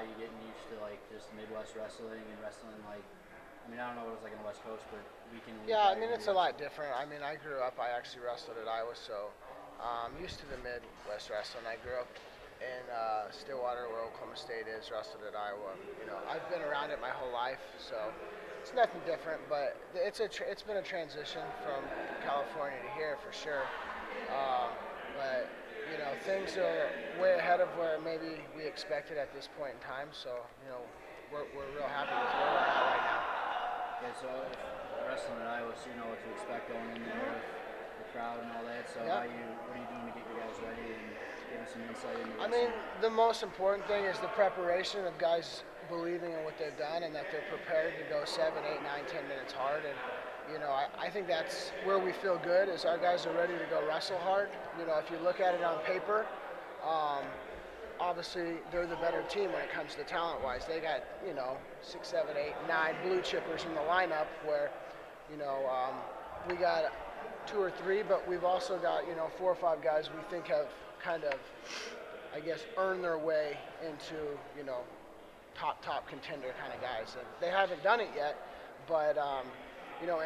you getting used to like just Midwest wrestling and wrestling like. I mean, I don't know what it's like on the West Coast, but week in and week Yeah, I out, mean you're it's gonna a be lot wrestling. different. I mean, I grew up. I actually wrestled at Iowa, so used to the Midwest wrestling. I grew up in Stillwater, where Oklahoma State is. Wrestled at Iowa. You know, I've been around it my whole life, so it's nothing different. But it's been a transition from California to here for sure. Um, but you know, things are way ahead of where maybe we expected at this point in time. So you know, we're real happy with where we're at right now. Okay, so if wrestling at Iowa, so you know what to expect going in there with the crowd and all that. So Yeah. what are you doing to get your guys ready and give us some insight into I mean, wrestling? the most important thing is the preparation of guys believing in what they've done and that they're prepared to go 7, 8, 9, 10 minutes hard. And you know, I think that's where we feel good is our guys are ready to go wrestle hard. You know, if you look at it on paper, um, obviously they're the better team when it comes to talent-wise. They got 6, 7, 8, 9 blue chippers in the lineup where you know we got 2 or 3, but we've also got 4 or 5 guys we think have kind of, I guess, earned their way into top contender kind of guys, and they haven't done it yet, but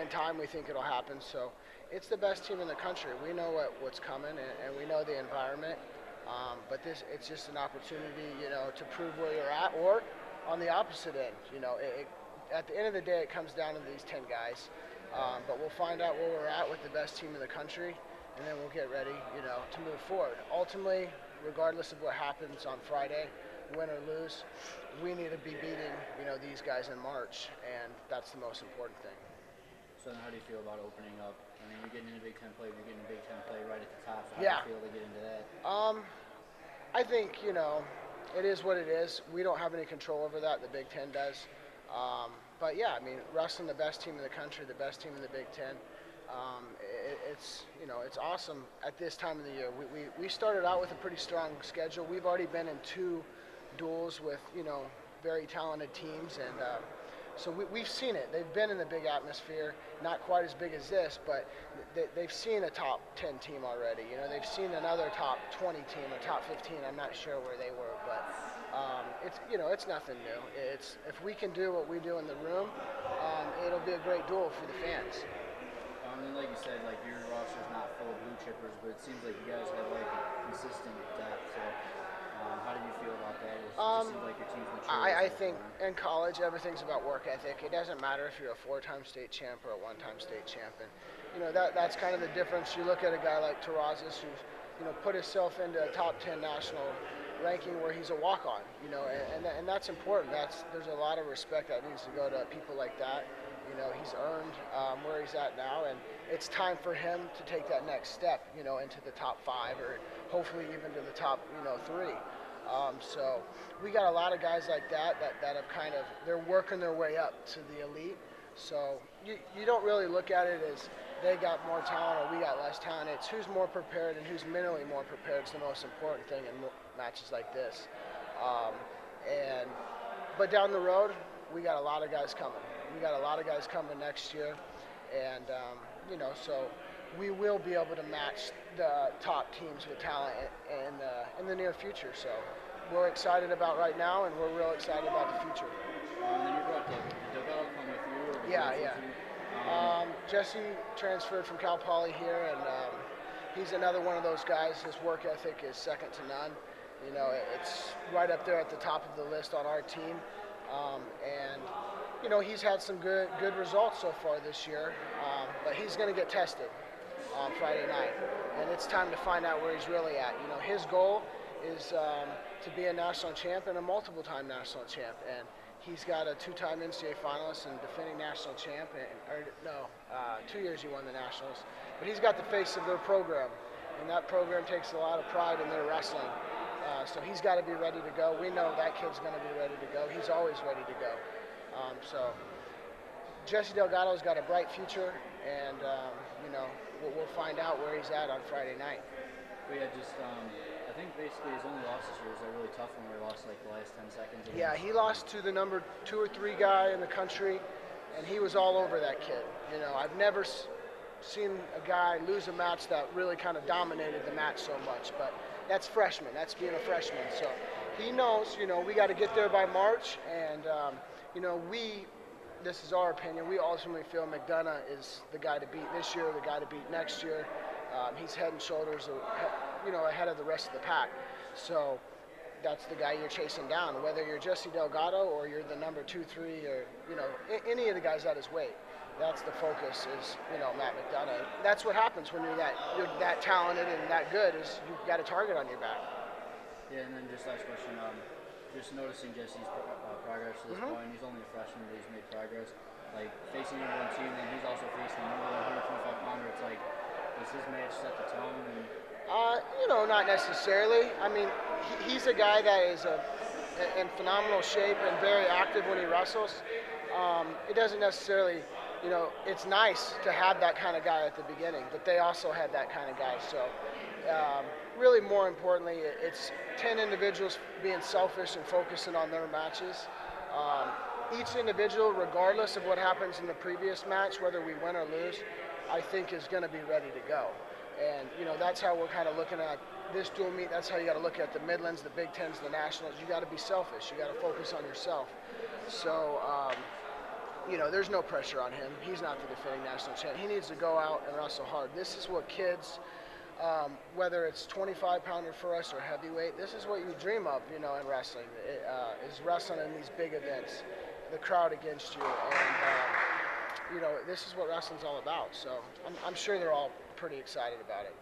in time we think it'll happen. So it's the best team in the country. We know what's coming, and we know the environment. But it's just an opportunity, to prove where you're at, or on the opposite end. At the end of the day, it comes down to these 10 guys. But we'll find out where we're at with the best team in the country, and then we'll get ready, to move forward. Ultimately, regardless of what happens on Friday, win or lose, we need to be beating, these guys in March, and that's the most important thing. So then how do you feel about opening up? I mean, you're getting into Big Ten play, you're getting Big Ten play right at the top. So how do Yeah. you feel to get into that? I think, it is what it is. We don't have any control over that. The Big Ten does. But yeah, I mean, wrestling the best team in the country, the best team in the Big Ten. It's awesome at this time of the year. We started out with a pretty strong schedule. We've already been in 2 duels with very talented teams, and so we've seen it. They've been in the big atmosphere, not quite as big as this, but they've seen a top 10 team already. They've seen another top 20 team, a top 15. I'm not sure where they were, but it's nothing new. It's if we can do what we do in the room, it'll be a great duel for the fans. And like you said, like your roster's not full of blue chippers, but it seems like you guys have like consistent depth. So how do you feel about that? It just Um, seems like your team's mature as I it goes think on. in college everything's about work ethic. It doesn't matter if you're a 4-time state champ or a 1-time state champ, and that's kind of the difference. You look at a guy like Terrazas who's put himself into a top 10 national ranking where he's a walk-on. And that's important. There's a lot of respect that needs to go to people like that. He's earned where he's at now, and it's time for him to take that next step, into the top 5 or hopefully even to the top, 3. So we got a lot of guys like that have kind of, they're working their way up to the elite. So you don't really look at it as they got more talent or we got less talent. It's who's more prepared and who's mentally more prepared is the most important thing in matches like this. Um, and but down the road, we got a lot of guys coming. We got a lot of guys coming next year, and so we will be able to match the top teams with talent in the near future. So we're excited about right now, and we're real excited about the future. And then you brought did Delgado come with you or did Yeah, he yeah. with you? Jesse transferred from Cal Poly here, and he's another one of those guys. His work ethic is second to none. It's right up there at the top of the list on our team, and he's had some good results so far this year. But he's going to get tested on Friday night, and it's time to find out where he's really at. His goal is to be a national champ and a multiple-time national champ, and he's got a 2-time NCAA finalist and defending national champ, 2 years he won the nationals. But he's got the face of their program, and that program takes a lot of pride in their wrestling. So he's got to be ready to go. We know that kid's going to be ready to go. He's always ready to go. So Jesse Delgado's got a bright future, and we'll find out where he's at on Friday night. But yeah, just I think basically his only loss this year was a really tough one where he lost like the last 10 seconds. Yeah, he lost to the number 2 or 3 guy in the country, and he was all over that kid. I've never seen a guy lose a match that really kind of dominated the match so much, but that's freshman. That's being a freshman. So he knows, we got to get there by March, and this is our opinion. We ultimately feel McDonough is the guy to beat this year, the guy to beat next year. He's head and shoulders, ahead of the rest of the pack. So that's the guy you're chasing down, whether you're Jesse Delgado or you're the number 2, 3, or any of the guys at his weight. That's the focus is Matt McDonough. That's what happens when you're that talented and that good is you've got a target on your back. Yeah, and then just last question. Just noticing Jesse's progress to this point. He's only a freshman, but he's made progress. Like facing number one team, and he's also facing number 125 pounder. It's like, does his match set the tone? And Not necessarily. I mean, he's a guy that is in phenomenal shape and very active when he wrestles. It doesn't necessarily, it's nice to have that kind of guy at the beginning, but they also had that kind of guy. So really more importantly, it's 10 individuals being selfish and focusing on their matches. Each individual, regardless of what happens in the previous match, whether we win or lose, I think is going to be ready to go. And, that's how we're kind of looking at this dual meet. That's how you got to look at the Midlands, the Big Tens, the Nationals. You got to be selfish. You got to focus on yourself. So, there's no pressure on him. He's not the defending national champion. He needs to go out and wrestle hard. This is what kids, whether it's 25-pounder for us or heavyweight, this is what you dream of, in wrestling, is wrestling in these big events, the crowd against you. And, this is what wrestling's all about. So I'm sure they're all pretty excited about it.